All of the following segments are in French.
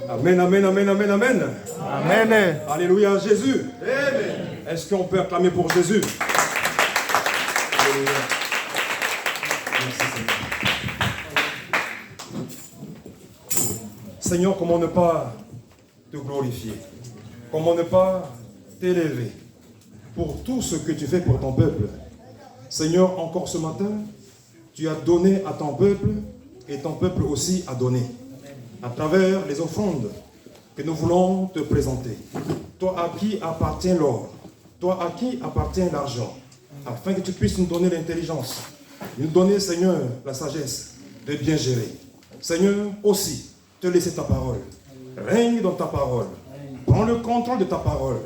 Amen, amen, amen, amen, amen. Amen. Alléluia, Jésus. Amen. Est-ce qu'on peut acclamer pour Jésus? Alléluia. Merci Seigneur. Seigneur, comment ne pas te glorifier? Comment ne pas t'élever pour tout ce que tu fais pour ton peuple? Seigneur, encore ce matin, tu as donné à ton peuple et ton peuple aussi a donné. À travers les offrandes que nous voulons te présenter. Toi à qui appartient l'or, toi à qui appartient l'argent, afin que tu puisses nous donner l'intelligence, nous donner, Seigneur, la sagesse de bien gérer. Seigneur, aussi, te laisser ta parole. Règne dans ta parole. Prends le contrôle de ta parole,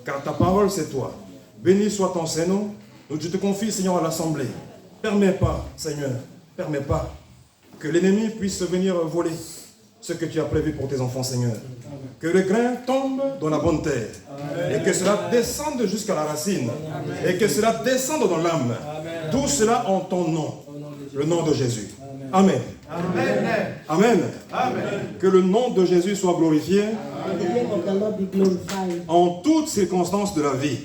car ta parole c'est toi. Béni soit ton Saint-Nom. Je te confie, Seigneur, à l'assemblée. Permets pas, Seigneur, permets pas que l'ennemi puisse venir voler ce que tu as prévu pour tes enfants, Seigneur. Que le grain tombe dans la bonne terre. Amen. Et que cela descende jusqu'à la racine. Amen. Et que cela descende dans l'âme. Tout cela en ton nom. Le nom de Jésus. Amen. Amen. Amen. Amen. Que le nom de Jésus soit glorifié. En toutes circonstances de la vie.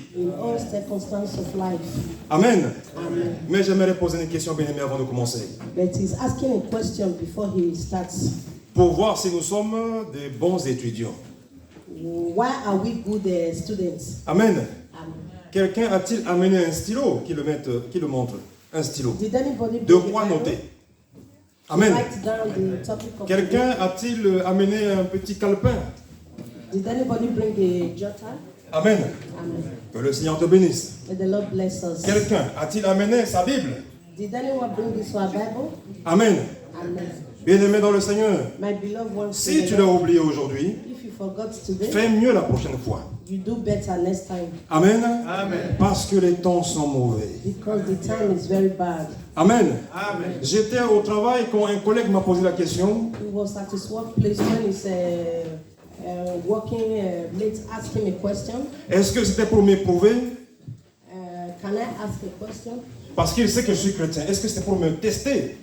Amen. Amen. Mais j'aimerais poser une question, bien aimé, avant de commencer. Pour voir si nous sommes des bons étudiants. Why are we good students? Amen. Quelqu'un a-t-il amené un stylo qui le montre? Un stylo. De quoi noter? Amen. Quelqu'un a-t-il amené un petit calepin? Did anybody bring a jotter? Amen. Amen. Que le Seigneur te bénisse. May the Lord bless us. Quelqu'un a-t-il amené sa Bible? Did anyone bring this one Bible? Amen. Amen. Bien-aimé dans le Seigneur, My beloved ones, si tu l'as oublié aujourd'hui, if you forgot today, fais mieux la prochaine fois. you do better next time. Amen. Amen. Parce que les temps sont mauvais. Because the time is very bad. Amen. Amen. J'étais au travail quand un collègue m'a posé la question. He was at his workplace when he's working late, asking a question. Est-ce que c'était pour m'éprouver? Can I ask a question? Parce qu'il sait que je suis chrétien. Est-ce que c'était pour me tester?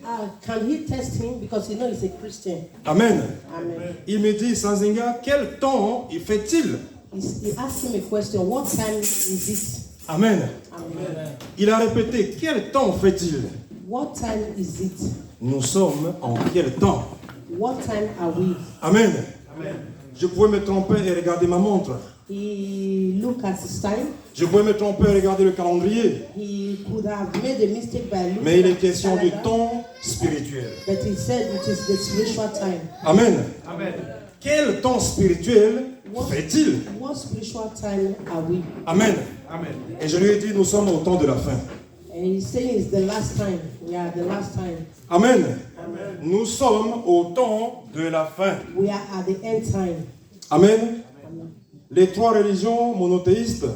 Can he test him because he knows he's a Christian? Amen. Amen. Il me dit, Sanzinga, quel temps il fait-il? He asked him a question. What time is it? Amen. Amen. Il a répété, quel temps fait-il? What time is it? Nous sommes en quel temps? What time are we? Amen. Amen. Je pouvais me tromper et regarder ma montre. He looked at his time. Je pouvais me tromper et regarder le calendrier. He could have made a mistake by looking Mais il est at question his du calendar, temps spirituel. but he said it is the spiritual time. Amen. Amen. Quel temps spirituel fait-il? What spiritual time are we? Amen. Amen. Et je lui ai dit, nous sommes au temps de la fin. And he's saying it's the last time. We are the last time. Amen. Amen. Nous sommes au temps de la fin. We are at the end time. Amen. Amen. Les trois religions monothéistes,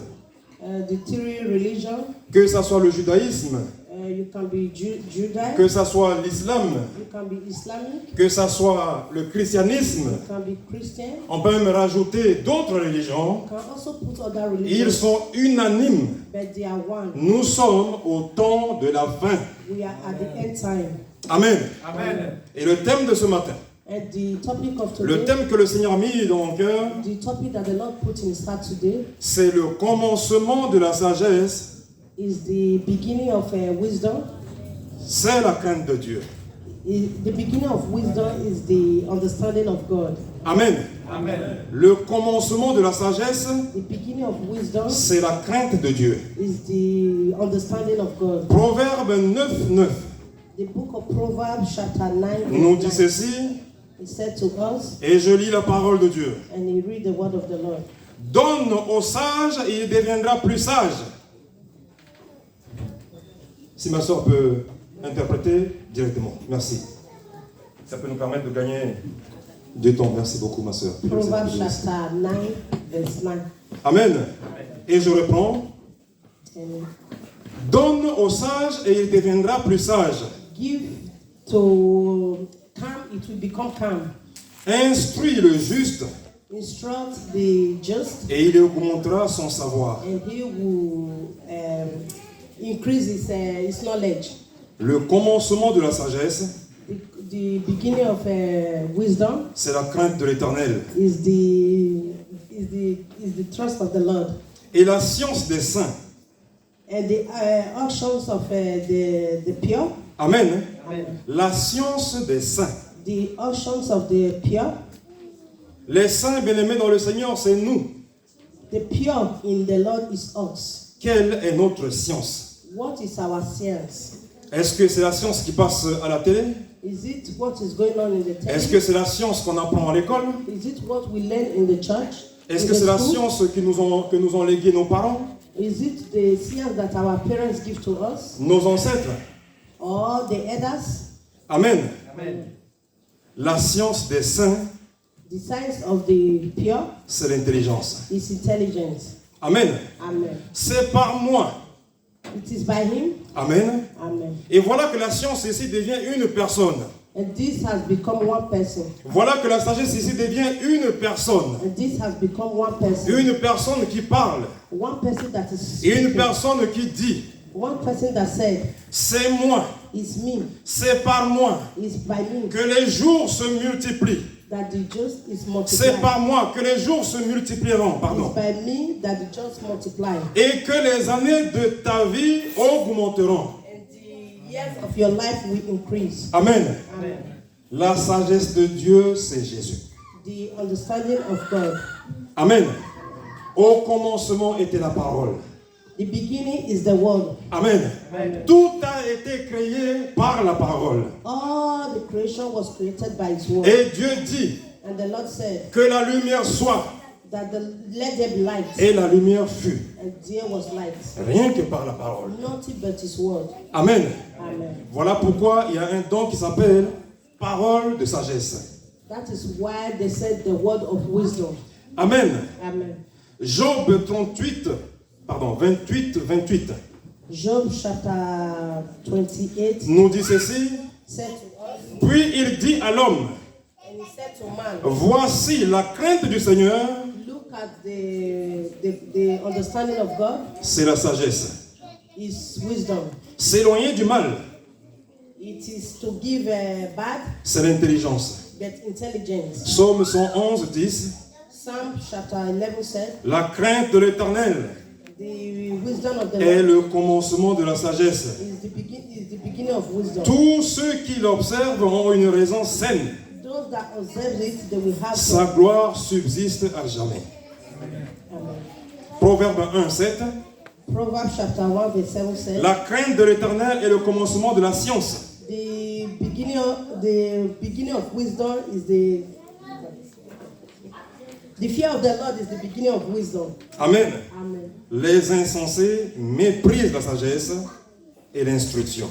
the three religions, que ce soit le judaïsme, you can be Judah, que ce soit l'islam, you can be Islamic, que ce soit le christianisme, you can be Christian. On peut même rajouter d'autres religions. You can also put other religions. Ils sont unanimes. But they are one. Nous sommes au temps de la fin. We are at the end time. Amen. Amen. Et le thème de ce matin, And the topic of today, le thème que le Seigneur a mis dans mon cœur, the topic that the Lord put in his heart today, c'est le commencement de la sagesse. is the beginning of wisdom. C'est la crainte de Dieu. The beginning of wisdom is the understanding of God. Amen. Amen. Le commencement de la sagesse, The beginning of wisdom c'est la crainte de Dieu. is the understanding of God. Proverbe 9:9 The book of Proverbs chapter 9 nous dit verse 9, ceci, he said to us, et je lis la parole de Dieu. and he read the word of the Lord. Donne au sage et il deviendra plus sage. Si ma soeur peut interpréter directement. Merci. Ça peut nous permettre de gagner du temps. Merci beaucoup, ma soeur. Proverbs chapter 9 verse 9. Amen. Et je reprends. Donne au sage et il deviendra plus sage. Give to calm, it will become calm. Instruis le juste Instruct the just, et il augmentera son savoir. and he will increase his knowledge. Le commencement de la sagesse, the beginning of wisdom c'est la crainte de l'Éternel. is the trust of the Lord. Et la science des saints. And the actions of the pure. Amen. Amen. La science des saints. The actions of the pure. Les saints bien-aimés dans le Seigneur, c'est nous. The pure in the Lord is us. Quelle est notre science? What is our science? Est-ce que c'est la science qui passe à la télé? Is it what is going on in the Est-ce temple? que c'est la science qu'on apprend à l'école? Is it what we learn in the church? Est-ce In que the c'est la school? science que nous ont légué nos parents, Is it the science that our parents give to us? nos ancêtres? Or the elders? Amen. Amen. La science des saints, The science of the pure c'est l'intelligence. is intelligence. Amen. Amen. C'est par moi. It is by him. Amen. Amen. Et voilà que la science ici devient une personne. And this has become one person. Voilà que la sagesse ici devient une personne. And this has become one person. Une personne qui parle. One person that is Et une speaking. personne qui dit, One person that said, c'est moi, it's me, c'est par moi it's by me que les jours se multiplient. that the just is C'est multiplied. par moi que les jours se multiplieront, It's pardon. by me that the just multiply. Et que les années de ta vie augmenteront. And the years of your life will increase. Amen. Amen. La sagesse de Dieu, c'est Jésus. The understanding of God. Amen. Au commencement était la parole. The beginning is the word. Amen. Amen. Tout a été créé par la parole. All the creation was created by his word. Et Dieu dit And the Lord said que la lumière soit. that let there be light. Et la lumière fut. And there was light. Rien que par la parole. Nothing but his word. Amen. Amen. Voilà pourquoi il y a un don qui s'appelle parole de sagesse. That is why they said the word of wisdom. Amen. Amen. Job 28, 28. Job chapter 28 Nous dit ceci. said to us, Puis il dit à l'homme, and he said to man, voici la crainte du Seigneur, look at the understanding of God c'est la sagesse. is wisdom. S'éloigner du mal, It is to give bad, c'est l'intelligence. but intelligence. Psaume 111, 10. Psalm chapter 11 said, La crainte de l'Éternel the wisdom of the est Lord le commencement de la sagesse. is the beginning of wisdom. Tous ceux qui l'observent ont une raison saine. Those that observe it, they will have Sa gloire subsiste à jamais. Amen. Proverbe 1, 7. Proverbs chapter 1 verse 7 says, La crainte de l'Éternel est le commencement de la science. the beginning of wisdom is the fear of the Lord is the beginning of wisdom. Amen. Amen. Les insensés méprisent la sagesse et l'instruction.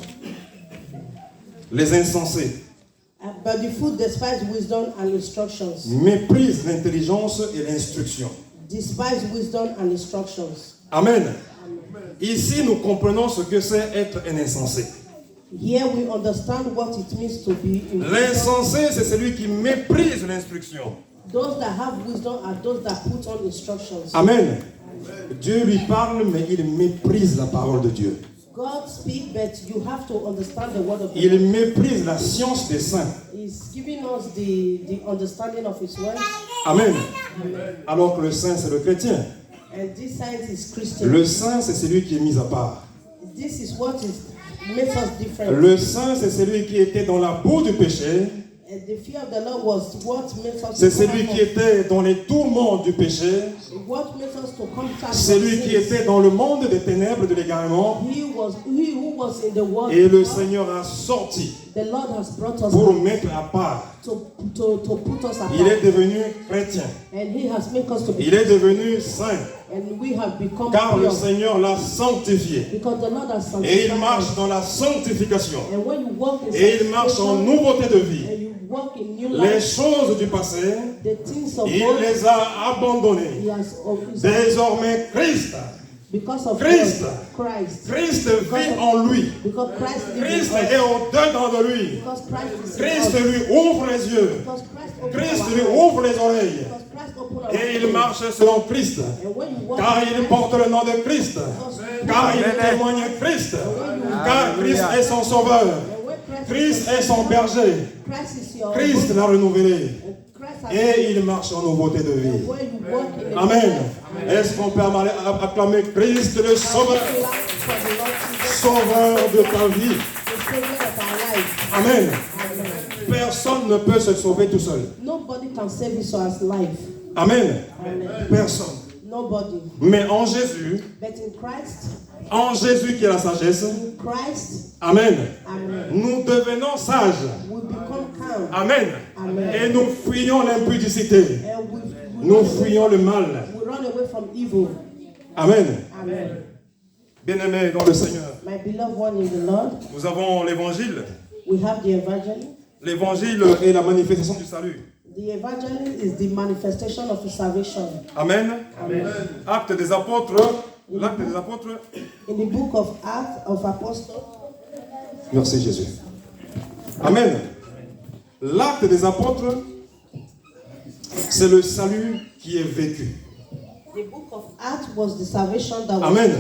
Les insensés But the fool despise wisdom and instructions. méprisent l'intelligence et l'instruction. Despise wisdom and instructions. Amen. Ici, nous comprenons ce que c'est être un insensé. Here we understand what it means to be in wisdom. L'insensé, c'est celui qui méprise l'instruction. Those that have wisdom are those that put on instructions. Amen. Dieu lui parle, mais il méprise la parole de Dieu. God speaks, but you have to understand the word of Il God. méprise la science des saints. He's giving us the understanding of His word. Amen. Alors que le saint, c'est le chrétien. And this science is Christian. Le saint, c'est celui qui est mis à part. This is what makes us different. Le saint, c'est celui qui était dans la boue du péché. And the fear of the Lord was what makes us C'est celui qui était dans les tourments du péché. what makes us to come to Celui qui était dans le monde des ténèbres de l'égarement. He who was in the world. Et le Seigneur a sorti The Lord has brought us pour out mettre à part. to put us apart. Il est devenu chrétien. And He has made us to be. Il est devenu saint. And we have become Car le pure. Seigneur l'a sanctifié. Because the Lord has Et il sanctified marche us. dans la sanctification. And when you walk in Et il marche en sanctification, nouveauté de vie. and you walk in new Les life, choses du passé, the things of il God, les a abandonnées. He has Désormais, Christ because of Christ. God, Christ. Christ vit en lui. Because Christ lives Christ in us. est au-dedans de lui. Because Christ is in Christ us. lui ouvre les yeux. Because Christ opens Christ our lui eyes. ouvre les oreilles. Because Christ opens our Et il eyes. marche selon Christ. And when you walk Car in il Christ, porte le nom de Christ. Car il témoigne Christ. Car Christ est son sauveur. and when Christ Christ est son berger. Christ is your Christ l'a renouvelé. Christ has Et il marche en nouveauté de vie. the way you walk in Amen. Est-ce qu'on peut acclamer Christ le Sauveur, Sauveur de ta vie? Amen. Personne ne peut se sauver tout seul. Nobody can save his or his life. Amen. Amen. Personne. Nobody. Mais en Jésus, But in Christ qui est la sagesse, in Christ, Amen, amen, nous devenons sages. we become calm. Amen. Amen. Et nous fuyons l'impudicité. And Nous fuyons le mal. we run away from evil. Amen. Amen. Bien-aimés dans le Seigneur, My beloved one in the Lord, nous avons l'évangile. we have the evangel. L'évangile est la manifestation du salut. The evangel is the manifestation of his salvation. Amen. Amen. Acte des apôtres. L'acte des apôtres. In the book of Acts of Apostles, Merci Jésus. Amen. L'acte des apôtres, c'est le salut qui est vécu. the book of Acts was the salvation that was. Amen.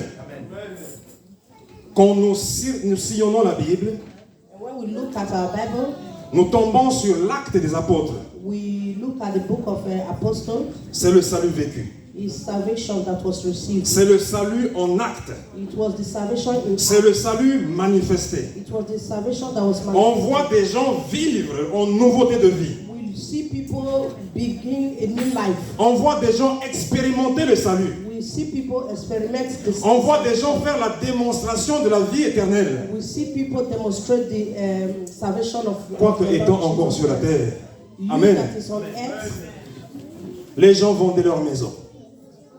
Quand nous sillonnons la Bible, And when we look at our Bible, nous tombons sur l'acte des apôtres. we look at the book of Apostles. C'est le salut vécu. Is salvation that was received. C'est le salut en acte. It was the salvation in. C'est le salut manifesté. It was the salvation that was On manifested. voit des gens vivre en nouveauté de vie. We see people begin a new life. On voit des gens expérimenter le salut. We see people experiment the. On voit des gens faire la démonstration de la vie éternelle. We see people demonstrate the salvation of. Quoique étant encore sur la terre. You Amen. that is on earth, Les gens vendaient leur maison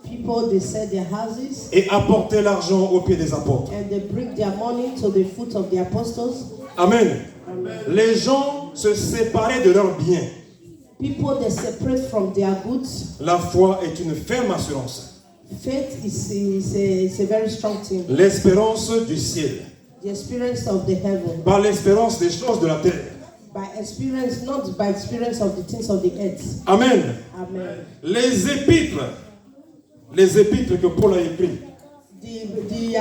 people they sell their houses et apportaient l'argent aux pieds des apôtres. and they bring their money to the foot of the apostles. Amen. Amen. Les gens se séparaient de leurs biens. People they separate from their goods. La foi est une ferme assurance. Faith is a very strong thing. L'espérance du ciel. The experience of the heaven. Pas l'espérance des choses de la terre. By experience, not by experience of the things of the earth. Amen. Amen. Les épîtres que Paul a écrites. The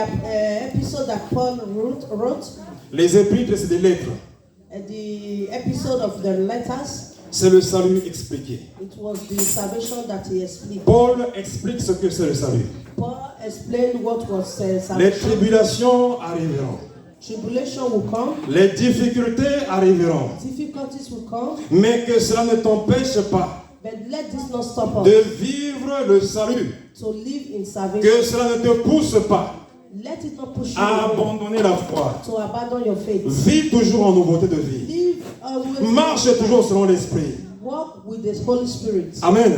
episode that Paul wrote, Les épîtres, c'est des lettres. the episode of the letters, C'est le salut expliqué. it was the salvation that he explained. Paul explique ce que c'est le salut. Paul explained what was Les salvation. tribulations arriveront. Tribulation will come, Les difficultés arriveront. difficulties will come, Mais que cela ne t'empêche pas but let this not stop us de vivre le salut. to live in salvation. Que cela ne te pousse pas Let it not push you à away, abandonner la foi. to abandon your faith. Vis toujours en nouveauté de vie. Live always, Marche toujours selon l'Esprit. walk with the Holy Spirit. Amen.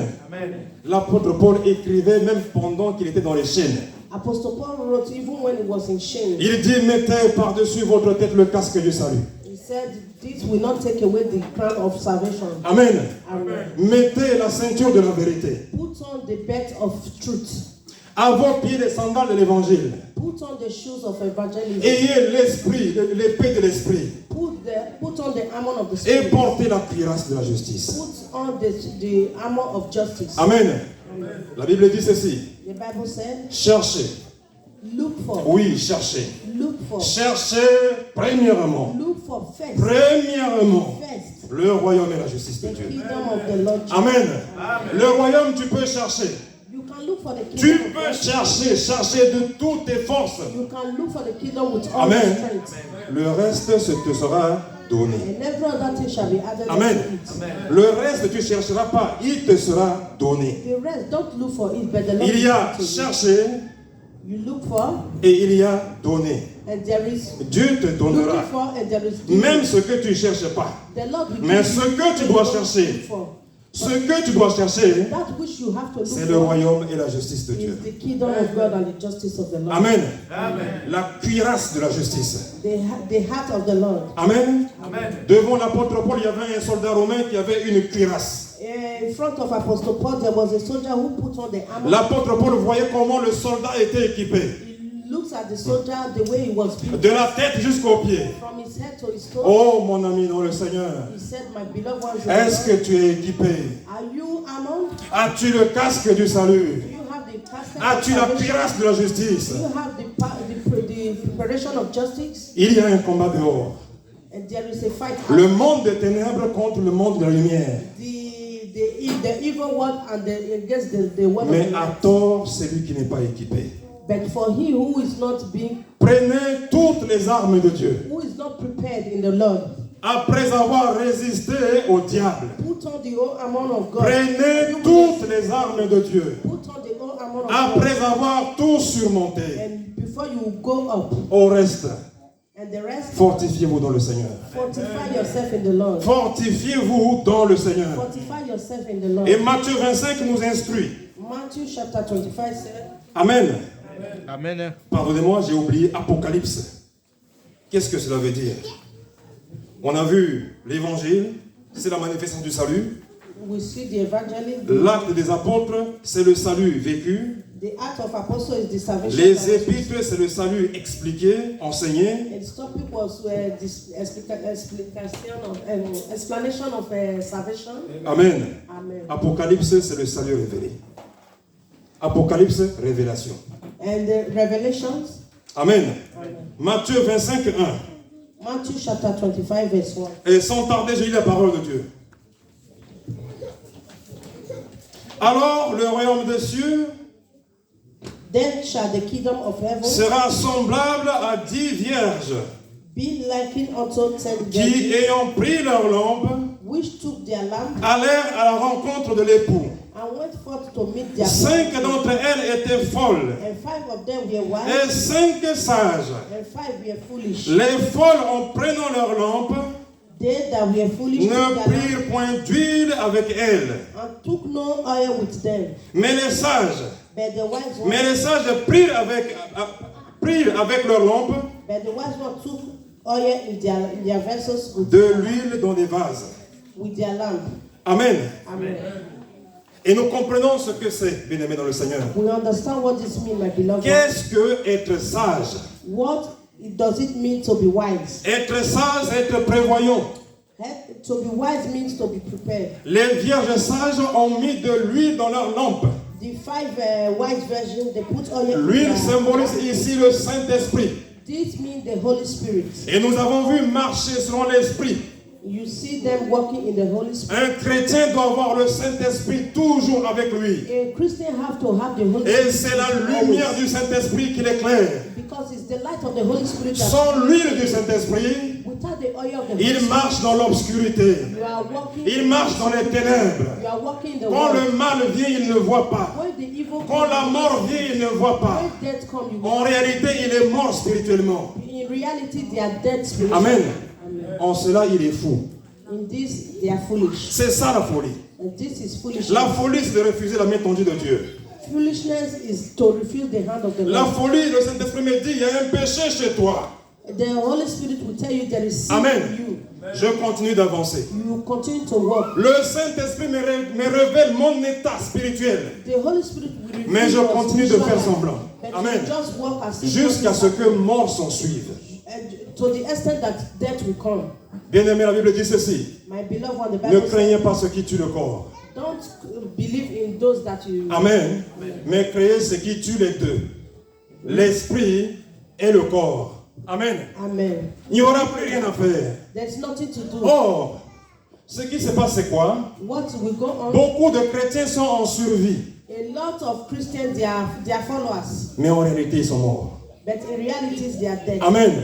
L'apôtre Paul écrivait même pendant qu'il était dans les chaînes. Apostle Paul wrote even when he was in shame. Il dit, mettez par-dessus votre tête le casque du salut. He said, this will not take away the crown of salvation. Amen. Amen. Mettez la ceinture de la vérité. Put on the belt of truth. À vos pieds les sandales de l'évangile. Put on the shoes of evangelism. Ayez l'esprit, l'épée de l'esprit. Put on the armor of the Et Spirit. portez la cuirasse de la justice. Put on the armor of justice. Amen. La Bible dit ceci. The Bible said, Cherchez. look for. Oui, cherchez. Look for. Cherchez premièrement. Look for first. Premièrement. First. Le royaume et la justice de The Dieu. kingdom of the Lord. Amen. Le royaume, tu peux chercher. You can look for the Tu kingdom. peux of God. chercher de toutes tes forces. You can look for the kingdom with all Amen. your strength. Le reste, ce te sera donné. And every other thing shall be added Amen. unto it. Le reste, tu ne chercheras pas. Il te sera donné. The rest, don't look for it, but the Lord Il y will a give it to you. cherché You look for, et il y a donné. and there is Dieu te looking donnera. for, and there is giving. Même ce que tu ne cherches pas. The Lord will Mais give ce you que tu what dois you don't chercher, look for. ce que tu dois chercher, That which you have to look c'est le for royaume et la justice de is Dieu. the kingdom of God and the justice of the Lord. Amen. La cuirasse de la justice. The heart of the Lord. Amen. Devant l'apôtre Paul, il y avait un soldat romain qui avait une cuirasse. In front of Apostle Paul, there was a soldier who put on the armor. L'apôtre Paul voyait comment le soldat était équipé. He looks at the soldier, the way he was built, De la tête jusqu'aux pieds. from his head to his toe. Oh mon ami dans le Seigneur, He said, my beloved ones, in the est-ce Lord, que tu es équipé? are you armored? As-tu le casque du salut? Do you have the casket of As-tu la salvation? cuirasse de la justice? Do you have the preparation of justice? Il y a un combat dehors. And there is a fight. Le monde des ténèbres contre le monde de la lumière. The evil one and against the one Mais of the à light. tort, celui qui n'est pas équipé. But for he who is not being, Prenez toutes les armes de Dieu. who is not prepared in the Lord, Après avoir résisté au diable, put on the whole armor of God. prenez toutes les armes de Dieu. Put on the whole armor of Après God. avoir tout surmonté, And before you go up, au reste, and the rest, fortifiez-vous dans le Seigneur. fortify yourself in the Lord. Fortifiez-vous dans le Seigneur. Fortify yourself in the Lord. Et Matthieu 25 nous instruit. Matthew chapter 25 says, Amen. Amen. Pardonnez-moi, j'ai oublié Apocalypse. Qu'est-ce que cela veut dire? On a vu l'évangile, c'est la manifestation du salut. we see the evangelism. L'acte des apôtres, c'est le salut vécu. The act of apostle is the salvation. Les épîtres, c'est le salut expliqué, enseigné. And this topic was this explanation of salvation. Amen. Amen. Apocalypse, c'est le salut révélé. Apocalypse, révélation. And the Revelations. Amen. Amen. Matthieu 25, 1. Matthew chapter 25 verse 1. Et sans tarder, je lis la parole de Dieu. Alors, le royaume des cieux Then shall the kingdom of heaven sera semblable à 10 vierges be likened unto 10 qui, virgins, ayant pris leur lampe, which took their lamp allèrent à la rencontre de l'époux. and went forth to meet their 5 bridegroom. d'entre elles étaient folles And 5 of them were et wise, 5 sages. and 5 were foolish. Les folles, en prenant leur lampe, They that were foolish took ne their lamp prirent point d'huile avec elles. and took no oil with them. Mais les sages prirent avec leur lampe But the wise one took oil in their vessels de l'huile dans des vases. with their lamp. Amen. Amen. Et nous comprenons ce que c'est, bien-aimés dans le Seigneur. We understand what this means, my beloved. Qu'est-ce que être sage? What does it mean to be wise? Être sage, être prévoyant. To be wise means to be prepared. Les vierges sages ont mis de l'huile dans leur lampe. The 5 wise virgins, they put oil in L'huile their symbolise ici le Saint-Esprit. This means the Holy Spirit. Et nous avons vu marcher selon l'Esprit. You see them walking in the Holy Spirit. Un chrétien doit avoir le Saint-Esprit toujours avec lui. A Christian have to have the Holy Et Spirit. c'est la lumière du Saint-Esprit qui l'éclaire. Because it's the light of the Holy Spirit that Sans l'huile du Saint-Esprit, without the oil of the Holy il Spirit, marche dans l'obscurité. you are walking. Il marche dans les ténèbres. You are walking in the Quand world. le mal vient, il ne voit pas. When the evil Quand la mort vient, il ne voit pas. when death comes, you En réalité, il est mort spirituellement. in reality they are dead spiritually. Amen. Amen. En cela, il est fou. In this they are foolish. C'est ça la folie. And this is foolishness. La folie, c'est de refuser la main tendue de Dieu. Foolishness is to refuse the hand of the La Lord. folie, le Saint-Esprit me dit, il y a un péché chez toi. The Holy Spirit will tell you there is sin Amen. in you. Je continue d'avancer. You continue to walk. Le Saint-Esprit me révèle mon état spirituel. The Holy Spirit will reveal Mais je your continue de spiritual faire life. semblant. But Amen. you just walk as if Jusqu'à ce nothing que mort s'en suive. happened. To the extent that death will come. Bien-aimé, la Bible dit ceci. My beloved one, the Ne Bible craignez says, pas ce qui tue le corps. don't believe in those that you. Amen. Mais créez ce qui tue les deux. L'esprit et le corps. Amen. Amen. Il n'y aura plus rien à faire. There's nothing to do. Or, ce qui se passe, c'est quoi? What will go on? Beaucoup de chrétiens sont en survie. A lot of Christians, they are followers. Mais en réalité, ils sont morts. But in reality, they are dead. Amen.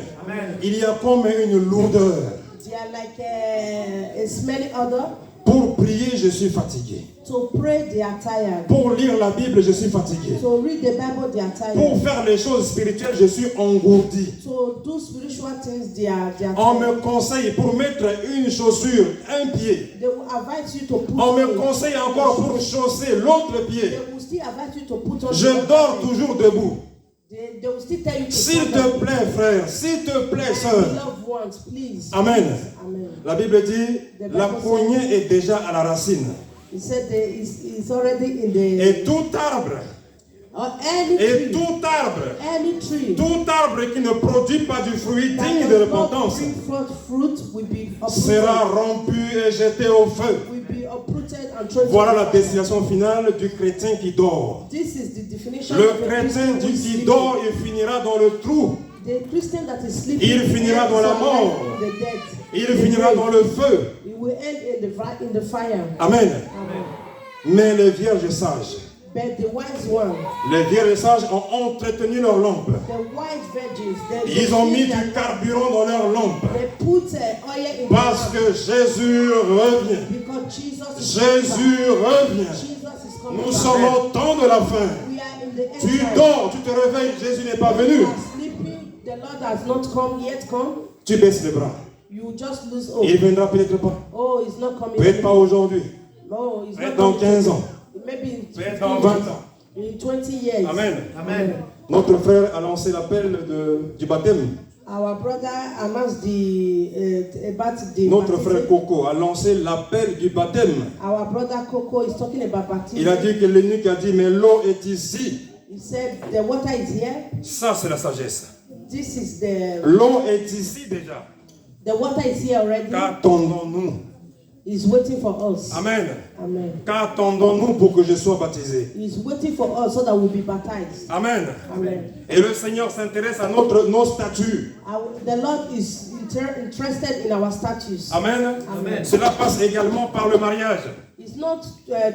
Il y a comme une lourdeur. They are like a smelly odor. Pour prier, je suis fatigué. To pray, they are tired. Pour lire la Bible, je suis fatigué. To read the Bible, they are tired. Pour faire les choses spirituelles, je suis engourdi. To do spiritual things, they are On tired. me conseille pour mettre une chaussure, un pied. They will advise you to put On me on. conseille encore pour chausser l'autre pied. They will still advise you to put on. Je dors toujours debout. They will still tell you to S'il stand te up. plaît, frère, s'il te plaît, My sœur. beloved ones, please. Amen. Amen. La Bible dit, la poignée est déjà à la racine. He said that it's already in the. Et tout arbre, Any et tree. tout arbre, Any tree. tout arbre qui ne produit pas du fruit that digne does de not repentance bring forth fruit will be sera uprooted. rompu et jeté au feu. Will be uprooted and thrown Voilà to la the fire. destination finale du chrétien qui dort. This is the definition Le of a chrétien Christian who is qui sleeping. dort, il finira dans le trou. The Christian that is sleeping Il finira dans la mort. in the dead. Il finira dans le feu. It will end in the fire. Amen. Amen. Mais les vierges sages, But the wise one, les vierges sages ont entretenu leurs lampes. the wise virgins, Ils ont mis du carburant dans leurs lampes. they put oil in Parce the que Jésus revient. because Jesus is Jésus revient. coming. Jesus is coming. Nous back. sommes au temps de la fin. We are in the end Tu time. dors, tu te réveilles, Jésus n'est pas You venu. are sleeping. The Lord has not come yet. Tu baisses les bras. You just lose hope. Il viendra peut-être pas. Oh, it's not coming. Peut-être pas aujourd'hui. No, it's Peut-être not dans coming. 15 ans. Maybe Peut-être dans 20 ans. in 20 years. Amen. Amen. Notre frère a lancé l'appel du baptême. Our brother announced about the Notre baptism. frère Coco a lancé l'appel du baptême. Our brother Coco is talking about baptism. Il a dit que l'eunuque a dit, mais l'eau est ici. He said the water is here. Ça, c'est la sagesse. This is the L'eau est ici déjà. water is here already. Qu'attendons-nous? He's waiting for us. Amen. Amen. Qu'attendons-nous pour que je sois baptisé? He's waiting for us so that we'll be baptized. Amen. Amen. Et le Seigneur s'intéresse à nos statuts. The Lord is interested in our statues. Amen. Amen. Cela passe également par le mariage. It's not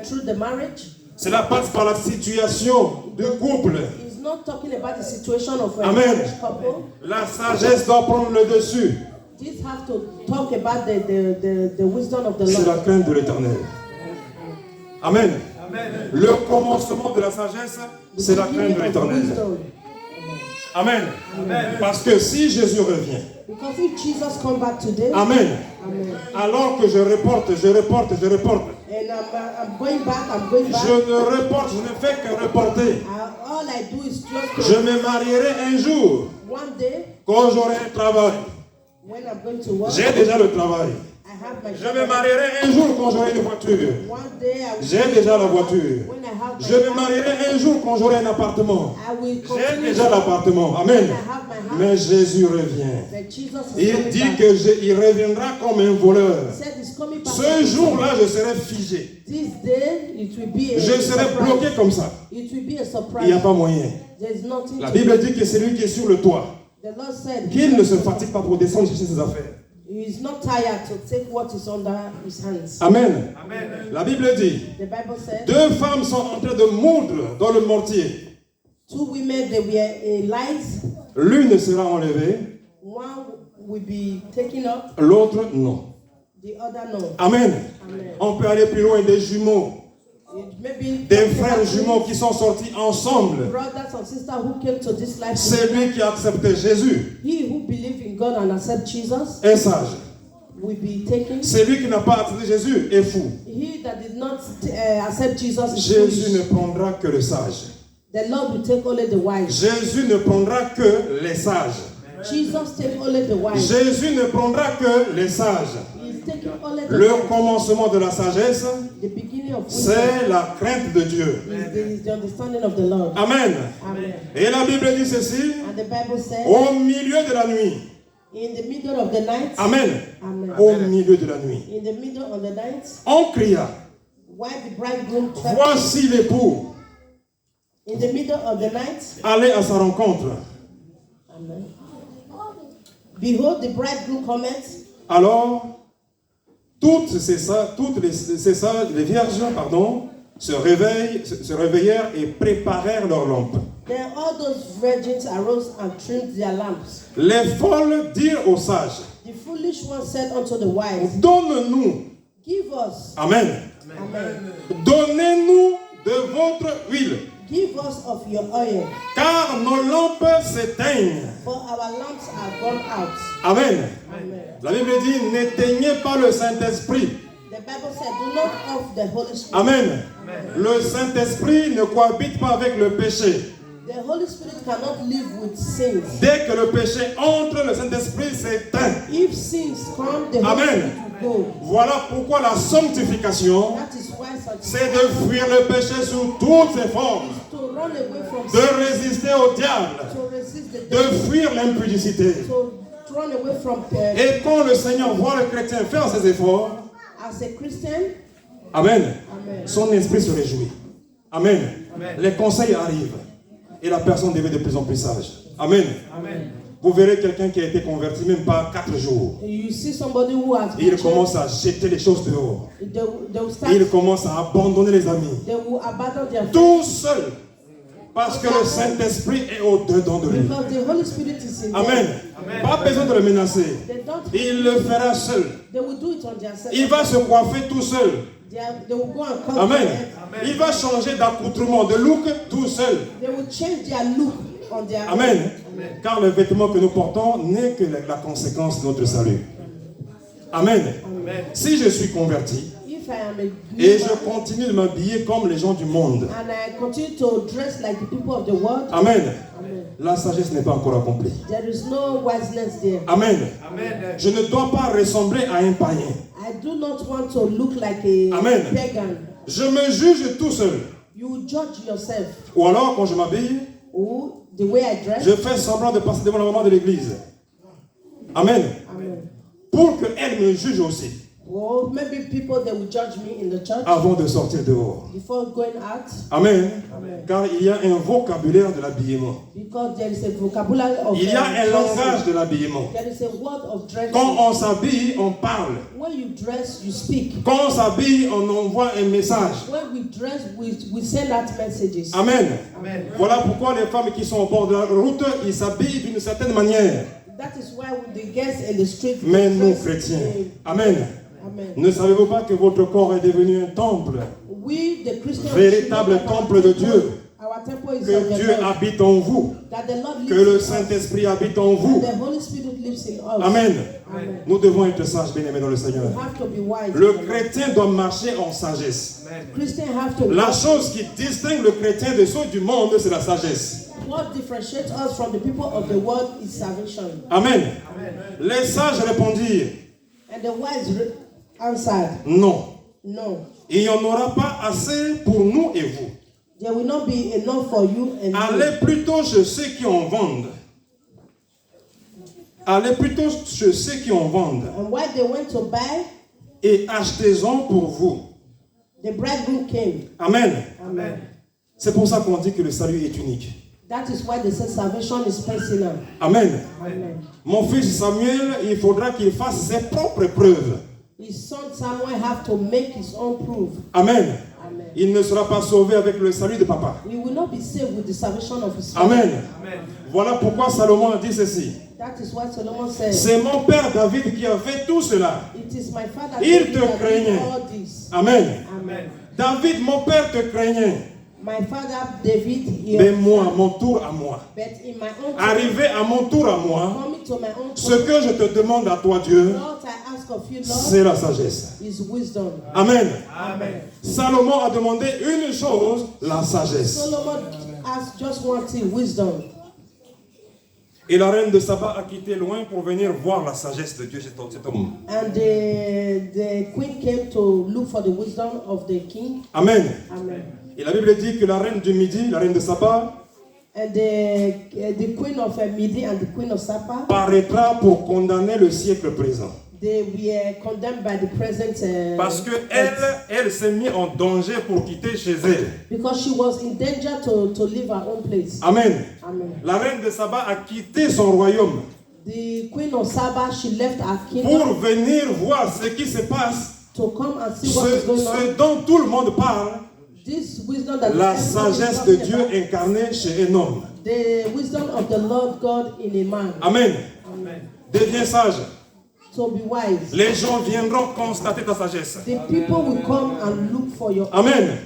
through the marriage. Cela passe par la situation du couple. He's not talking about the situation of a Amen. marriage couple. La sagesse doit prendre le dessus. This have to talk about the wisdom of the C'est la Lord. crainte de l'Éternel. Amen. Le commencement de la sagesse, c'est la crainte de l'Éternel. Wisdom. Amen. Parce que si Jésus revient, Because if Jesus come back today, Amen. Amen. Alors que je reporte, And I'm going back, je ne reporte, je ne fais que reporter. All I do is just Je me marierai un jour one day quand j'aurai un travail. when I'm going to work. J'ai déjà le travail. I have my Je me marierai un jour quand j'aurai une voiture. One day I will J'ai déjà la voiture. When I have my Je me house, marierai un jour quand j'aurai un appartement. I will J'ai continue déjà l'appartement. Amen. when I have my house. Mais Jésus revient. That Jesus is Il coming dit back. qu'il reviendra comme un voleur. He said he's coming back. Ce jour-là, je serai figé. This day it will be a Je serai surprise. bloqué comme ça. It will be a Il surprise. n'y a pas moyen. There's nothing La to Bible do. dit que c'est lui qui est sur le toit, The Lord said qu'il ne se fatigue pas pour descendre chercher ses affaires. he is not tired to take what is under his hands. Amen. La Bible dit, The Bible said 2 femmes sont en train de moudre dans le mortier. 2 women they were lies. L'une sera enlevée, One will be taken up, l'autre non. the other no. Amen. Amen. On peut aller plus loin, des jumeaux, Maybe des frères jumeaux qui sont sortis ensemble. brothers and sisters who came to this life. C'est lui qui a accepté Jésus. He who believes in God and accept Jesus Un sage. will be taken. Celui qui n'a pas accepté Jésus est fou. He that did not accept Jesus is Jésus ne foolish. prendra que le sage. The Lord will take only the wise. Jésus ne prendra que les sages. Jesus take only the wise. Jésus ne prendra que les sages. He's taking only the Le wise. commencement de la sagesse, The beginning of wisdom c'est la crainte de Dieu. is the understanding of the Lord. Amen. Amen. Et la Bible dit ceci, And the Bible says, au milieu de la nuit. in the middle of the night, Amen. Amen. Au milieu de la nuit. In the middle of the night, On cria, while the bridegroom traveled, voici l'époux, in the middle of the night, allez à sa rencontre. Amen. Behold, the bridegroom cometh. Alors, toutes les vierges, se réveillèrent et préparèrent leurs lampes. Then all those virgins arose and trimmed their lamps. Les folles dirent aux sages, The foolish one said unto the wise, donne-nous, give us, amen, Amen, donnez-nous de votre huile, give us of your oil, car nos lampes s'éteignent. for our lamps are gone out. Amen. Amen. La Bible dit, n'éteignez pas le Saint-Esprit. The Bible said, do not off the Holy Spirit. Amen. Le Saint-Esprit ne cohabite pas avec le péché. The Holy Spirit cannot live with sins. Dès que le péché entre, le Saint-Esprit s'éteint. If sins come, the Holy Amen. Spirit will go. Voilà pourquoi la sanctification, That is why c'est de fuir le péché sous toutes ses formes, to run away from de sin, résister au diable, to resist the de devil, fuir l'impudicité. to run away from Et quand le Seigneur voit le chrétien faire ses efforts, as a Christian. Amen, Amen. son esprit se réjouit. Amen. Les conseils arrivent et la personne devient de plus en plus sage. Amen. Vous verrez quelqu'un qui a été converti même pas 4 jours. You see somebody who has Et il been commence à jeter les choses dehors. they will start, Et il commence à abandonner les amis. they will abandon their faith Tout seul. Parce que le Saint-Esprit est au-dedans de lui. because the Holy Spirit is in Amen. them. Pas besoin de le menacer. They don't. Il le fera seul. They will do it on their self. Il va se coiffer tout seul. They will go and cut Amen. their hair. Il va changer d'accoutrement, de look tout seul. They will change their look on their Amen. Car le vêtement que nous portons n'est que la conséquence de notre salut. Amen. Si je suis converti If I am a et believer je continue de m'habiller comme les gens du monde, and I continue to dress like the people of the world, Amen, amen, la sagesse n'est pas encore accomplie. there is no wiseness there. Amen. Je ne dois pas ressembler à un païen. I do not want to look like a Amen. pagan. Je me juge tout seul. You judge yourself. Ou alors, quand je m'habille, Or the way I dress. je fais semblant de passer devant la maman de l'église. Amen. Amen. Pour qu'elle me juge aussi, Or maybe people they will judge me in the church avant de sortir dehors. before going out. Amen. Amen. Car il y a un vocabulaire de l'habillement. Because there is a vocabulary of Il y a un dressing. langage de l'habillement. There is a word of dressing. Quand on s'habille, on parle. When you dress, you speak. Quand on s'habille, on envoie un message. When we dress, we send out messages. Amen. Amen. Voilà pourquoi les femmes qui sont au bord de la route, ils s'habillent d'une certaine manière. That is why the guests in the street. Mais nous, dress, chrétiens, Amen. Amen. Ne savez-vous pas que votre corps est devenu un temple, We, the Christians, véritable temple de Dieu, Our temple is of que the Dieu Lord. habite en vous, That the Lord lives que le in us. Saint-Esprit habite en vous. The Holy Spirit lives in us. Amen. Amen. Nous devons être sages, bien-aimés dans le Seigneur. We have to be wise. Le chrétien doit marcher en sagesse. Christians have to. La chose qui distingue le chrétien de ceux du monde, c'est la sagesse. What differentiates us from the people of the world is salvation. Amen. Les sages répondirent, And the wise answered, non. no. Il n'y en aura pas assez pour nous et vous. There will not be enough for you and me. Allez plutôt chez ceux qui en vendent. Allez plutôt chez ceux qui en vendent And while they went to buy, et achetez-en pour vous. the bridegroom came. Amen. Amen. C'est pour ça qu'on dit que le salut est unique. That is why they say salvation is personal. Amen. Amen. Mon fils Samuel, il faudra qu'il fasse ses propres preuves. His son Samuel have to make his own proof. Amen. Amen. Il ne sera pas sauvé avec le salut de papa. We will not be saved with the salvation of his father. Amen. Voilà pourquoi Salomon a dit ceci. That is why Solomon said, C'est mon père David qui a fait tout cela. it is my father Il David te that did craignait. all this. Amen. Amen. David, mon père te craignait. My father David, he Mais moi, à mon tour à moi. but in my own time, Arrivé à mon tour à moi, coming to my own ce que je te demande à toi, Dieu, Lord, I ask of you, Lord, c'est la sagesse. is wisdom. Amen. Amen. Salomon a demandé une chose, la sagesse. Solomon asked just one thing, wisdom. Et la reine de Saba a quitté loin pour venir voir la sagesse de Dieu chez cet homme. And the queen came to look for the wisdom of the king. Amen. Amen. Et la Bible dit que la reine du Midi, la reine de Saba, And the queen of Midi and the queen of Saba, paraîtra pour condamner le siècle présent. they were condemned by the present. Parce que elle s'est mise en danger pour quitter chez elle. Because she was in danger to leave her own place. Amen. Amen. La reine de Saba a quitté son royaume The queen of Saba, she left her pour kingdom venir voir ce qui se passe, to come and see what is going ce on. dont tout le monde parle, This wisdom that la everybody is sagesse de talking Dieu about, incarnée chez un homme. the wisdom of the Lord God in a man. Amen. Amen. Deviens sage. So be wise. Les gens viendront constater ta sagesse. The people will come and look for your. Amen.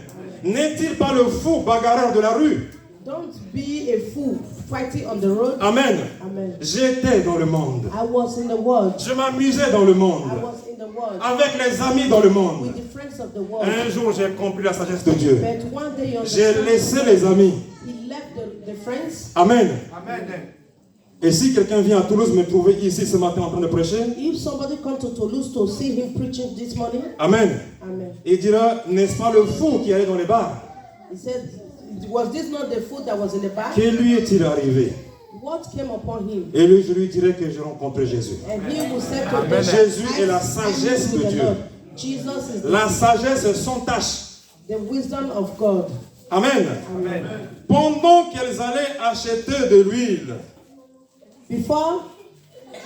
N'est-il pas le fou bagarreur de la rue? Don't be a fool fighting on the road. Amen. Amen. J'étais dans le monde. I was in the world. Je m'amusais dans le monde. I was in the world Avec les amis dans le monde. with the friends of the world. Un jour, j'ai compris la sagesse de Dieu. But one day you J'ai understand, laissé les amis. he left the friends. Amen. Et si quelqu'un vient à Toulouse me trouver ici ce matin en train de prêcher, If somebody come to Toulouse to see him preaching this morning, Amen. amen. Il dira, n'est-ce pas le fou qui allait dans les bars? He said, was this not the food that was in the bag? Que lui est-il arrivé? What came upon him? Et lui, je lui dirai que j'ai rencontré Jésus. And he will say to them, Jésus I est la stand sagesse with de the Dieu. Lord. Jesus is La sagesse sans tache. the wisdom of God. Amen. Amen. Pendant qu'elles allaient acheter de l'huile, Before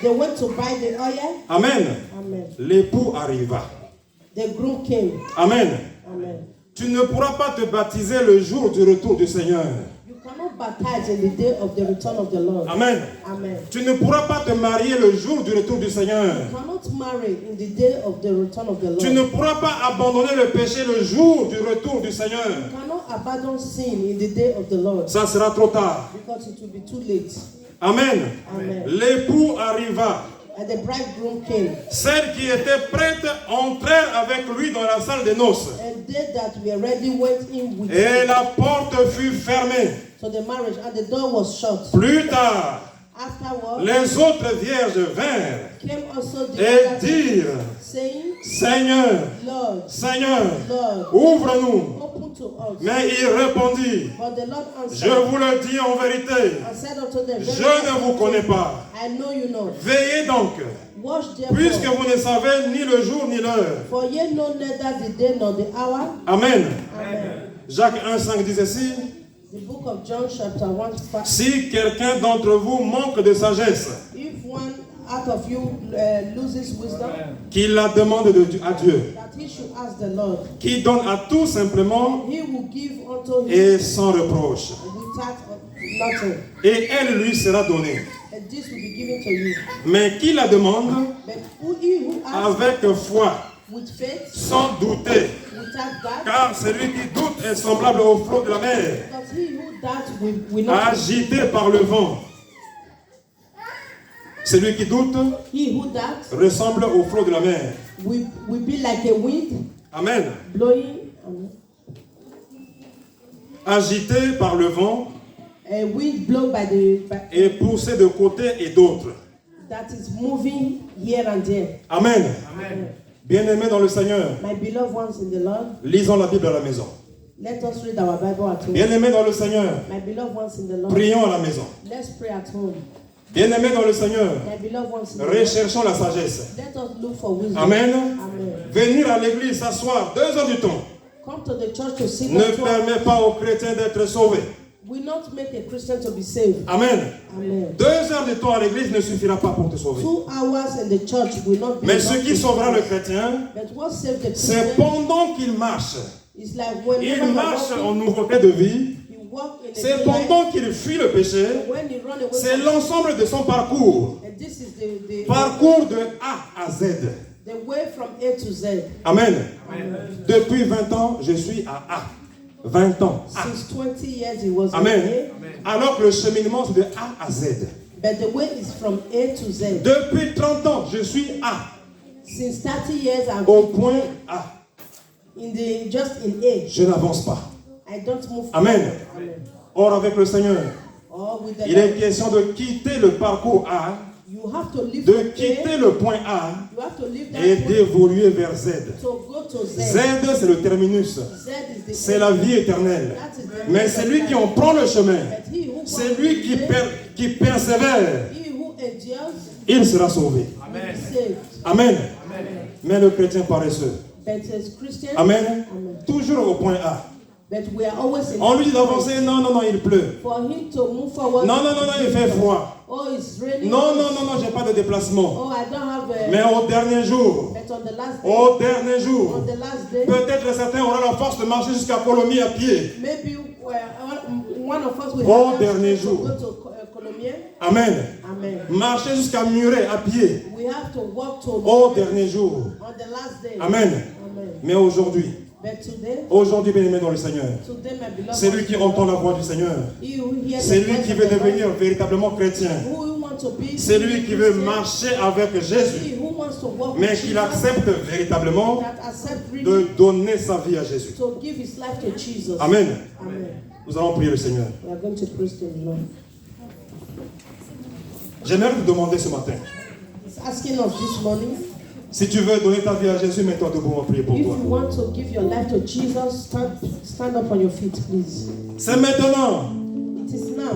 they went to buy the oil, Amen. amen, L'époux arriva. the groom came. Amen. Amen. Tu ne pourras pas te baptiser le jour du retour du Seigneur. You cannot baptize in the day of the return of the Lord. Amen. Amen. Tu ne pourras pas te marier le jour du retour du Seigneur. You cannot marry in the day of the return of the Lord. Tu ne pourras pas abandonner le péché le jour du retour du Seigneur. You cannot abandon sin in the day of the Lord. Ça sera trop tard. Because it will be too late. Amen. Amen. L'époux arriva. And the bridegroom came. Celles qui étaient prêtes entrèrent avec lui dans la salle des noces. And they that were ready went in with Et him la porte fut fermée. to the marriage, and the door was shut. Plus tard, Afterward, les autres vierges vinrent came also the et other dirent, saying, Seigneur, Lord, Seigneur, Lord, ouvre-nous. open to us. Mais il répondit, But the Lord je answered vous le dis en vérité, and said unto them, je ne vous connais pas. I know you not. Veillez donc, Watch therefore, puisque vous ne savez ni le jour ni l'heure. for ye know neither the day nor the hour. Amen. Amen. Jacques 1,5 dit ceci, The book of John chapter 1, si quelqu'un d'entre vous manque de sagesse, if one out of you loses wisdom, qu'il la demande à Dieu, that he should ask the Lord. qui donne à tout simplement He will give unto him et sans reproche. without nothing, Et elle lui sera donnée. and this will be given to you. Mais qui la demande But he who asks avec foi, with faith, sans douter, without doubt, car celui qui doute est semblable au flot de la mer, because he who doubts will not. agité par le vent. Celui qui doute He who doubts ressemble au flot de la mer. will be like a wind Amen. blowing, Agité par le vent a wind blown by et poussé de côté et d'autre. that is moving here and there. Amen. Bien-aimés dans le Seigneur, My beloved ones in the Lord, lisons la Bible à la maison. let us read our Bible at home. Bien-aimés dans le Seigneur, My beloved ones in the Lord, prions à la maison. let's pray at home. Bien-aimés dans le Seigneur, My beloved ones in the Lord, recherchons la sagesse. let us look for wisdom. Amen. Amen. Venir à l'église s'asseoir 2 heures du temps Come to the church to sit ne down. permet pas aux chrétiens d'être sauvés. Will not make a Christian to be saved. Amen. Amen. 2 heures de temps à l'église ne suffira pas pour te sauver. 2 hours in the church will not be Mais ce enough qui to sauvera save le us. chrétien, But what saved the c'est Christian pendant qu'il marche. is like when Il marche en nouveauté de vie. he walk in a C'est new life, pendant qu'il fuit le péché. when he run away C'est from l'ensemble de son parcours. and this is the Parcours de A à Z. the way from A to Z. Amen. Depuis 20 ans, je suis à A. 20 ans. A. Since 20 years he was Amen. in Alors que le cheminement, c'est de A à Z. A, but the way is from A to Z. Depuis 30 ans, je suis A. Since 30 years I'm Au point A. just in A. Je n'avance pas. I don't move Amen. forward. Amen. Or, avec le Seigneur, Or with the il est Lord, question de quitter le parcours A, you have to leave de from quitter A, le point A you have to leave et that point d'évoluer vers Z. to go to Z. Z, c'est le terminus. Z is the C'est la vie éternelle. That is the Mais c'est lui qui en prend le chemin. But he who C'est lui qui persévère. he who endures Il sera sauvé. will be saved. Amen. Mais le chrétien paresseux. But as Christians, Amen. Amen. Toujours au point A. But we are always in On lui dit d'avancer. Non, non, non, il pleut. for him to move forward. Non, non, non, non, il fait froid. Oh, it's raining. Non, non, non, non, j'ai pas de déplacement. Oh, I don't have a. Mais au dernier jour, But on the last day, au dernier jour, on the last day, peut-être certains auront la force de marcher jusqu'à Colomiers à pied. maybe one of us will Au have dernier to jour. go to Colomiers. Amen. Amen. Marcher jusqu'à Muret à pied. We have to walk to Au dernier jour. on the last day. Amen. Amen. Mais aujourd'hui, But aujourd'hui, bien-aimé dans le Seigneur, today, my beloved, c'est lui qui entend la voix du Seigneur. he who hears C'est the lui voice qui of veut the Lord, devenir véritablement chrétien. who want to be C'est lui qui veut Christian, marcher avec Jésus, he who wants to walk mais with qu'il Jesus, accepte véritablement that accept really de donner sa vie à Jésus. to give his life to Jesus. Amen. Amen. Nous allons prier le Seigneur. We are going to praise the Lord. J'aimerais te demander ce matin, He's asking us this morning, si tu veux donner ta vie à Jésus, mets-toi debout, on va prier pour if toi. you want to give your life to Jesus, stand up on your feet, please. C'est maintenant It is now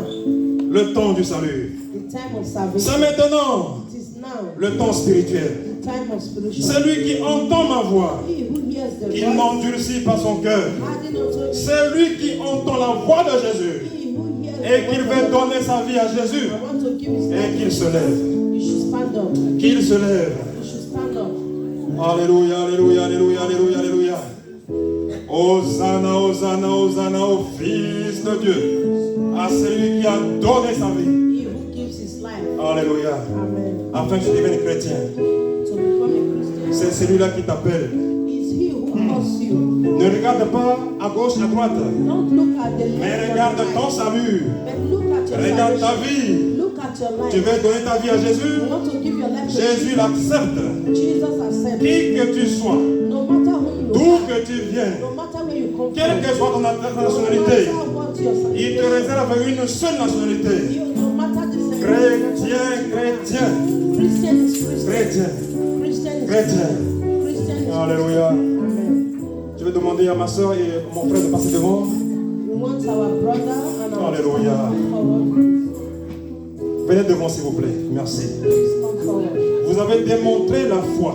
le temps du salut. the time of C'est salvation. maintenant It is now le temps spirituel. the time of spiritual. Celui qui entend ma voix, He who hears the il voice, n'endurcit pas son cœur. harden unto C'est lui qui entend la voix de Jésus he who hears et the qu'il voice veut of donner sa vie à Jésus. I want to give Et qu'il se lève. You should stand up. Qu'il se lève. You should stand up. Alléluia, alléluia, alléluia, alléluia, alléluia. Hosanna, Hosanna, Hosanna au Fils de Dieu, à celui qui a donné sa vie. He who gives his life. Alléluia. Amen. Afin que tu deviennes chrétien. To become a Christian. C'est celui-là qui t'appelle. It's he who calls you. Ne regarde pas à gauche, à droite, Don't look at the left. mais or regarde the right, ton salut. but look at your Regarde ta salvation. vie. Look at your life. Tu veux donner ta vie à Jésus? You want to give your life to Jésus l'accepte. Jesus accepts. Qui que tu sois, No matter who you d'où are, que tu viennes, no matter where you come quelle from, que soit ton no nationalité, matter what your il te réserve une seule nationalité. no matter the Chrétien, chrétien, Christian is Christian. chrétien, Christian is chrétien. Christian is Alléluia. Amen. Je vais demander à ma soeur et mon frère de passer devant. We want our brother and our Alléluia. sister to come forward. Venez devant s'il vous plaît. Merci. Please come forward. Vous avez démontré la foi.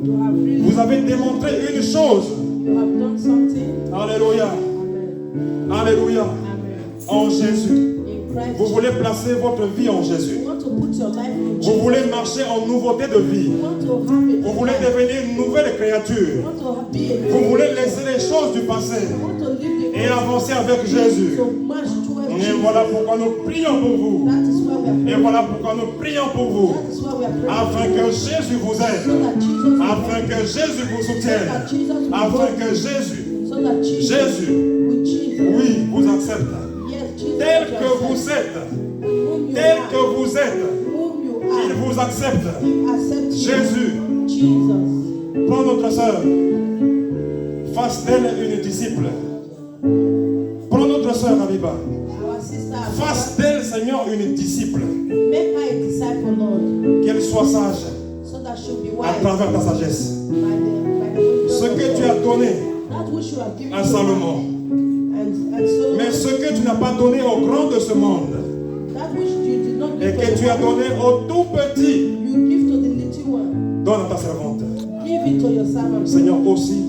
You have really, Vous avez démontré une chose. you have done something. Alléluia. Amen. Alléluia. Amen. En Jésus. In Christ, Vous voulez placer votre vie en Jésus. you want to put your life in Vous Jesus. voulez marcher en nouveauté de vie. You want to have a Vous voulez devenir une nouvelle You créature. want to be a Vous voulez laisser les choses du passé You want to live the et avancer avec Jésus. so much towards Et Jesus. voilà pourquoi nous prions pour vous. That is why we are Et praying. voilà pourquoi nous prions pour vous. That is why we are praying. Afin que Jésus vous So aide. that Jesus will Afin que Jésus vous so soutienne. that Jesus will Afin work. que Jésus, So that Jesus Jésus, with Jesus. oui, vous accepte. Yes, Jesus Tel will que vous accept êtes. whom you Tel are. que vous êtes. Whom you Il are. vous accepte. He accepts you. Jésus, Jesus. prends notre sœur. Fasse d'elle une disciple. Prends notre sœur Abiba. Our sister. Fasse d'elle, Seigneur, une disciple. Make her a disciple, Lord. Qu'elle soit sage So that she'll be à wise travers ta sagesse. by the wisdom Ce of que God. tu as donné That which you have given à to Salomon. and Solomon, Mais ce que tu n'as pas donné aux grands de ce monde that which you did not et give que to tu the as donné aux tout petits, you give to the little one. donne à ta servante. Give it to your servant. Seigneur, aussi,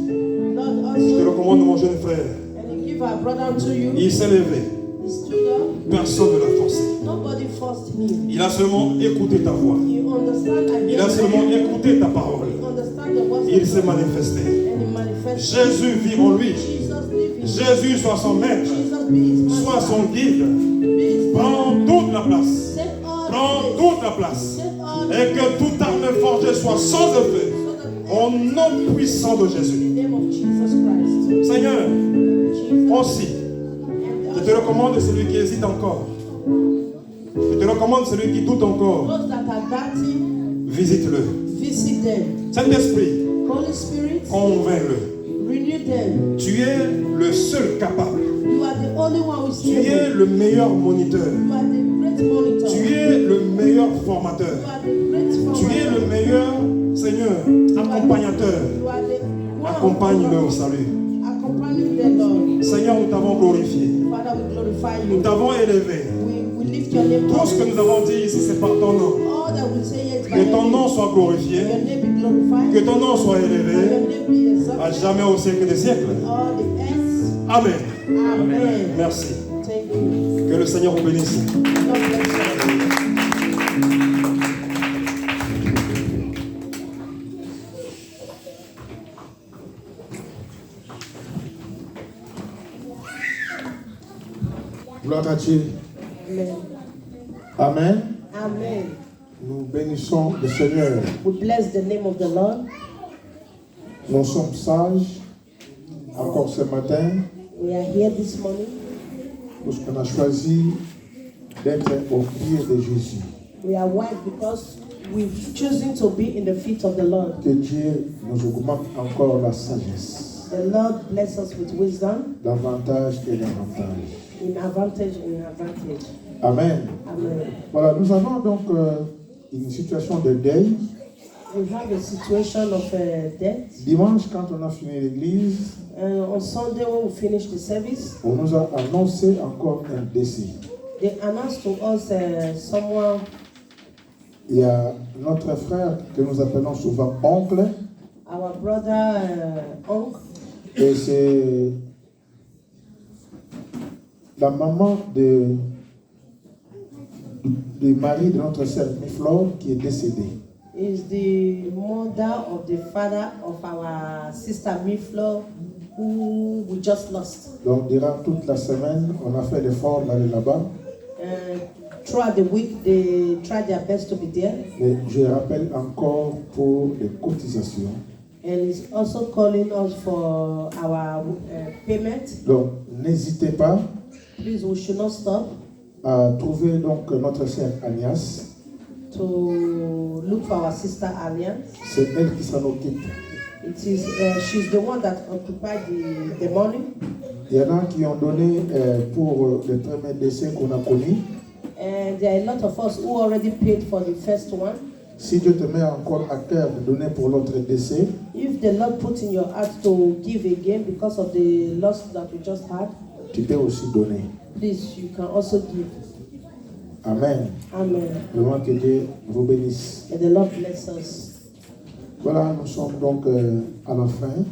Lord je te also, recommande mon jeune frère. and you give our brother unto you. Il s'est levé. He stood up. Personne ne l'a forcé. Nobody forced him. Il a seulement écouté ta voix. He understand and Il a seulement écouté ta parole. he understand the words Il of s'est God, manifesté. and he manifested. Jésus vit en lui. Jesus live in Jésus soit son maître, Jesus be his master. soit son guide. Be his Prends toute la place. Take all Prends the place. toute la place. Take all Et que toute arme forgée soit sans effet. so that Au nom puissant de Jésus. in the name of Jesus Christ. Seigneur, Jesus. aussi, je te recommande celui qui hésite encore. Je te recommande celui qui doute encore. Those that are doubting, Visite-le. visit them. Saint-Esprit, Holy Spirit, convainc-le. renew them. Tu es le seul capable. You are the only one who is Tu es able. le meilleur moniteur. You are the great monitor. Tu es le meilleur formateur. You are the great Tu es formator. le meilleur, Seigneur, accompagnateur. You are the one Accompagne-le au salut. accompanying the Lord. Seigneur, nous t'avons glorifié. Father, we glorify Nous you. t'avons élevé. We lift your name Tout ce que up. nous avons dit ici, c'est par ton nom. All that we say here is by Que ton your nom name. soit glorifié. Your name be glorified. Que ton nom soit And élevé. your name be À exalted. jamais au siècle des siècles. All the earth. Amen. Amen. Merci. Thank you. Que le Seigneur vous bénisse. God bless you. Gloire à Dieu. Amen. Amen. Amen. Nous bénissons le Seigneur. We bless the name of the Lord. Nous sommes sages encore ce matin We are here this morning. parce qu'on a choisi d'être au pied de Jésus. We are wise because we've chosen to be in the feet of the Lord. Que Dieu nous augmente encore la sagesse, The Lord bless us with wisdom davantage et davantage. in advantage and in advantage. Amen. Amen. Voilà, nous avons donc une situation de deuil. We have a situation of death. Dimanche, quand on a fini l'église, On Sunday when we finish the service, on nous a annoncé encore un décès. they announced to us someone, Il y a notre frère que nous appelons souvent oncle, our brother, uncle, et c'est la maman du mari de notre sœur Miflore qui est décédé. Is the mother of the father of our sister Miflo, who we just lost. Donc, durant toute la semaine, on a fait l'effort d'aller là-bas. Throughout the week, they tried their best to be there. Mais je rappelle encore pour les cotisations. And he's also calling us for our payment. Donc, n'hésitez pas Please, we should not stop à trouver donc notre sœur Agnès. to look for our sister Alliance. C'est elle qui s'en occupe. It is she's the one that occupied the money. Il y en a qui ont donné pour le premier décès qu'on a connu. And there are a lot of us who already paid for the first one. Si Dieu te met encore à cœur de donner pour l'autre décès, If the Lord put in your heart to give again because of the loss that we just had, tu peux aussi donner. please, you can also give. Amen. Amen. Vraiment que Dieu vous bénisse. And the Lord bless us. Voilà, nous sommes donc à la fin.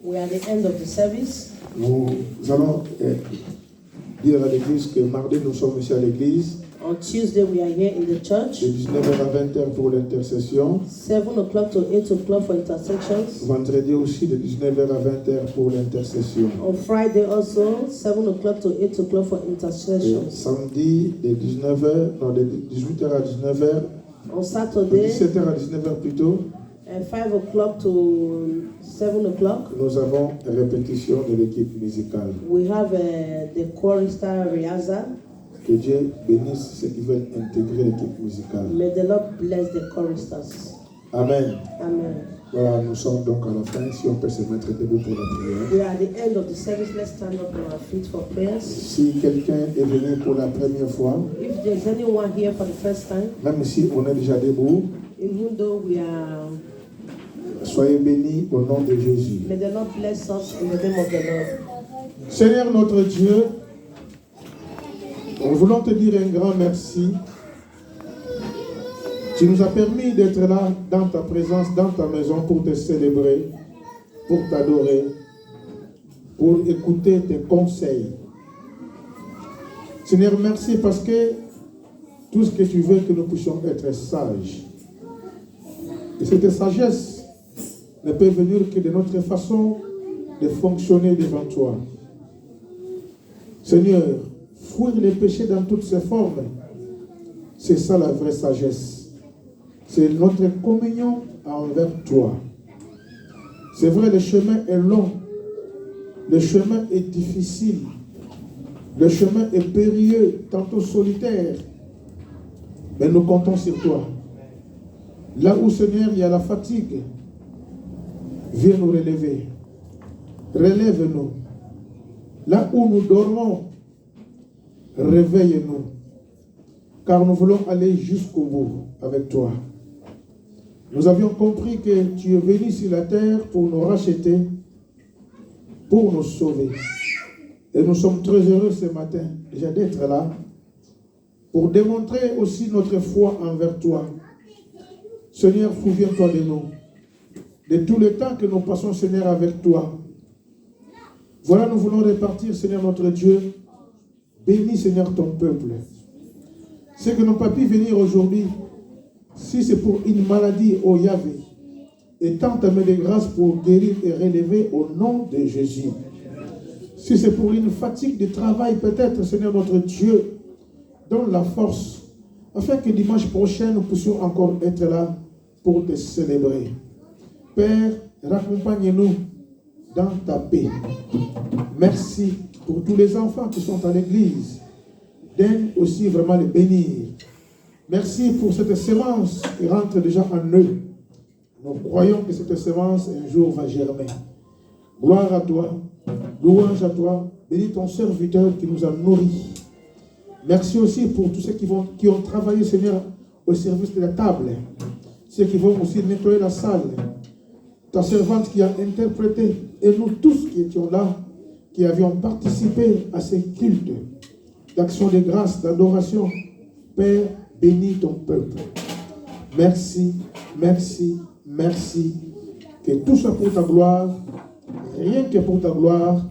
We are at the end of the service. Nous allons dire à l'église que mardi, nous sommes ici à l'église. On Tuesday, we are here in the church. De 19h à 20h pour l'intercession. 7 o'clock to 8 o'clock for intersections. Vendredi aussi de 19h à 20h pour l'intercession. On Friday also, 7 o'clock to 8 o'clock for Et intersections. samedi de 19h, non, de 18h à 19h, On de Saturday, 17h à 19h plutôt, 5 o'clock to 7 o'clock, nous avons répétition de l'équipe musicale. we have the chorister rehearsal. Que Dieu bénisse ceux qui veulent intégrer l'équipe musicale. May the Lord bless the choristers. Amen. Amen. Voilà, nous sommes donc à la fin. Si on peut se mettre debout pour la prière. We are at the end of the service. Let's stand up on our feet for prayers. Si quelqu'un est venu pour la première fois, If there's anyone here for the first time, même si on est déjà debout, even though we are, soyez bénis au nom de Jésus. may the Lord bless us in the name of the Lord. Seigneur notre Dieu, nous voulons te dire un grand merci. Tu nous as permis d'être là dans ta présence, dans ta maison pour te célébrer, pour t'adorer, pour écouter tes conseils. Seigneur, merci parce que tout ce que tu veux que nous puissions être sages. Et cette sagesse ne peut venir que de notre façon de fonctionner devant toi. Seigneur, fuir les péchés dans toutes ses formes, c'est ça la vraie sagesse. C'est notre communion envers toi. C'est vrai, le chemin est long, le chemin est difficile, le chemin est périlleux, tantôt solitaire, mais nous comptons sur toi. Là où, Seigneur, il y a la fatigue, viens nous relever. Relève-nous. Là où nous dormons, réveille-nous. Car nous voulons aller jusqu'au bout avec toi. Nous avions compris que tu es venu sur la terre pour nous racheter, pour nous sauver. Et nous sommes très heureux ce matin déjà d'être là pour démontrer aussi notre foi envers toi. Seigneur, souviens-toi de nous, de tout le temps que nous passons, Seigneur, avec toi. Voilà, nous voulons repartir, Seigneur notre Dieu. Bénis, Seigneur, ton peuple. Ceux qui n'ont pas pu venir aujourd'hui, si c'est pour une maladie, oh Yahvé, étends ta main de grâce pour guérir et relever au nom de Jésus. Si c'est pour une fatigue de travail, peut-être, Seigneur notre Dieu, donne la force, afin que dimanche prochain, nous puissions encore être là pour te célébrer. Père, raccompagne-nous dans ta paix. Merci pour tous les enfants qui sont à l'église. Donne aussi vraiment les bénir. Merci pour cette semence qui rentre déjà en eux. Nous croyons que cette semence un jour va germer. Gloire à toi, louange à toi. Bénis ton serviteur qui nous a nourris. Merci aussi pour tous ceux qui ont travaillé, Seigneur, au service de la table. Ceux qui vont aussi nettoyer la salle. Ta servante qui a interprété, et nous tous qui étions là, qui avions participé à ces cultes d'action de grâce, d'adoration. Père, bénis ton peuple. Merci, merci, merci. Que tout soit pour ta gloire, rien que pour ta gloire,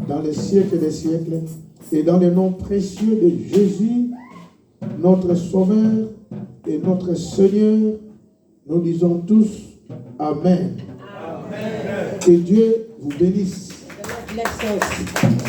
dans les siècles des siècles, et dans le nom précieux de Jésus, notre Sauveur et notre Seigneur. Nous disons tous Amen. Que Dieu vous bénisse. Bless us.